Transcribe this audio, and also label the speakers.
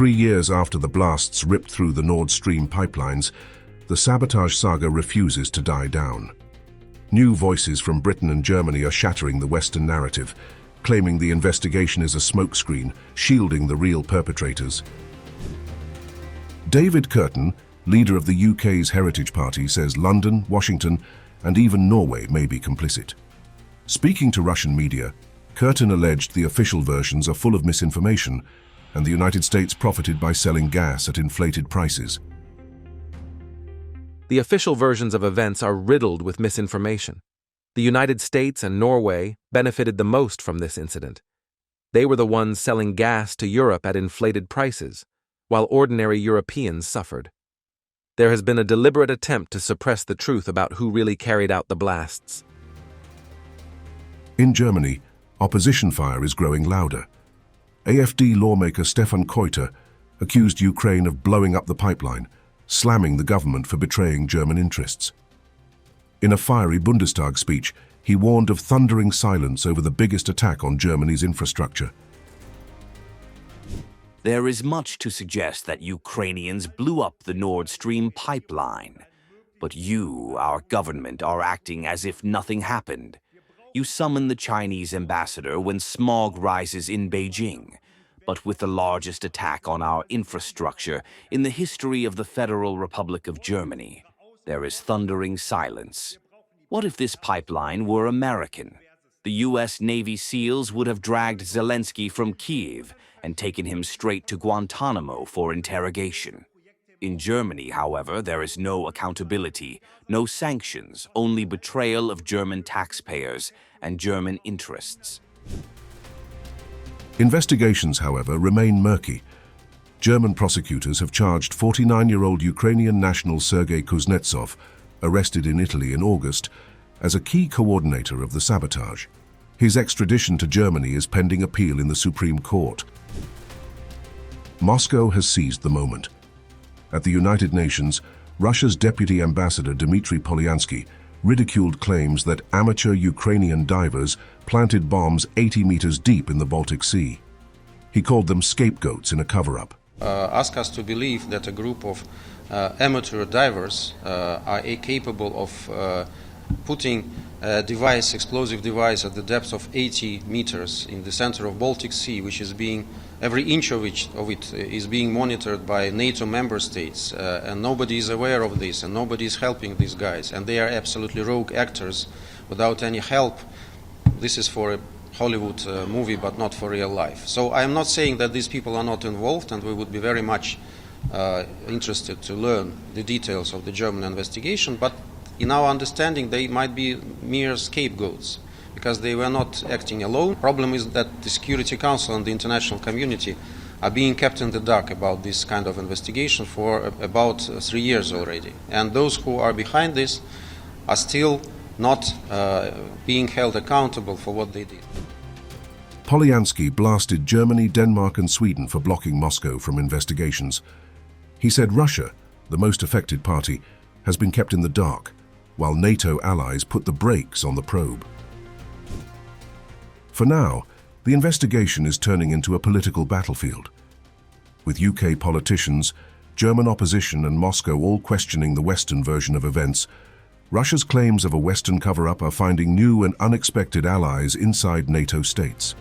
Speaker 1: 3 years after the blasts ripped through the Nord Stream pipelines, the sabotage saga refuses to die down. New voices from Britain and Germany are shattering the Western narrative, claiming the investigation is a smokescreen, shielding the real perpetrators. David Curten, leader of the UK's Heritage Party, says London, Washington, and even Norway may be complicit. Speaking to Russian media, Curten alleged the official versions are full of misinformation, and the United States profited by selling gas at inflated prices.
Speaker 2: The official versions of events are riddled with misinformation. The United States and Norway benefited the most from this incident. They were the ones selling gas to Europe at inflated prices, while ordinary Europeans suffered. There has been a deliberate attempt to suppress the truth about who really carried out the blasts.
Speaker 1: In Germany, opposition fire is growing louder. AfD lawmaker Stefan Keuter accused Ukraine of blowing up the pipeline, slamming the government for betraying German interests. In a fiery Bundestag speech, he warned of thundering silence over the biggest attack on Germany's infrastructure.
Speaker 3: There is much to suggest that Ukrainians blew up the Nord Stream pipeline. But you, our government, are acting as if nothing happened. You summon the Chinese ambassador when smog rises in Beijing. But with the largest attack on our infrastructure in the history of the Federal Republic of Germany, there is thundering silence. What if this pipeline were American? The U.S. Navy SEALs would have dragged Zelensky from Kyiv and taken him straight to Guantanamo for interrogation. In Germany, however, there is no accountability, no sanctions, only betrayal of German taxpayers and German interests.
Speaker 1: Investigations, however, remain murky. German prosecutors have charged 49-year-old Ukrainian national Sergei Kuznetsov, arrested in Italy in August, as a key coordinator of the sabotage. His extradition to Germany is pending appeal in the Supreme Court. Moscow has seized the moment. At the United Nations, Russia's Deputy Ambassador Dmitry Polyansky ridiculed claims that amateur Ukrainian divers planted bombs 80 meters deep in the Baltic Sea. He called them scapegoats in a cover-up.
Speaker 4: Ask us to believe that a group of amateur divers are capable of putting a device, explosive device at the depth of 80 meters in the center of Baltic Sea, which is being, every inch of it is being monitored by NATO member states, and nobody is aware of this, and nobody is helping these guys, and they are absolutely rogue actors without any help. This is for a Hollywood movie, but not for real life. So I am not saying that these people are not involved, and we would be very much interested to learn the details of the German investigation, but in our understanding, they might be mere scapegoats because they were not acting alone. The problem is that the Security Council and the international community are being kept in the dark about this kind of investigation for about 3 years already. And those who are behind this are still not being held accountable for what they did.
Speaker 1: Polyansky blasted Germany, Denmark, and Sweden for blocking Moscow from investigations. He said Russia, the most affected party, has been kept in the dark, while NATO allies put the brakes on the probe. For now, the investigation is turning into a political battlefield, with UK politicians, German opposition, and Moscow all questioning the Western version of events. Russia's claims of a Western cover-up are finding new and unexpected allies inside NATO states.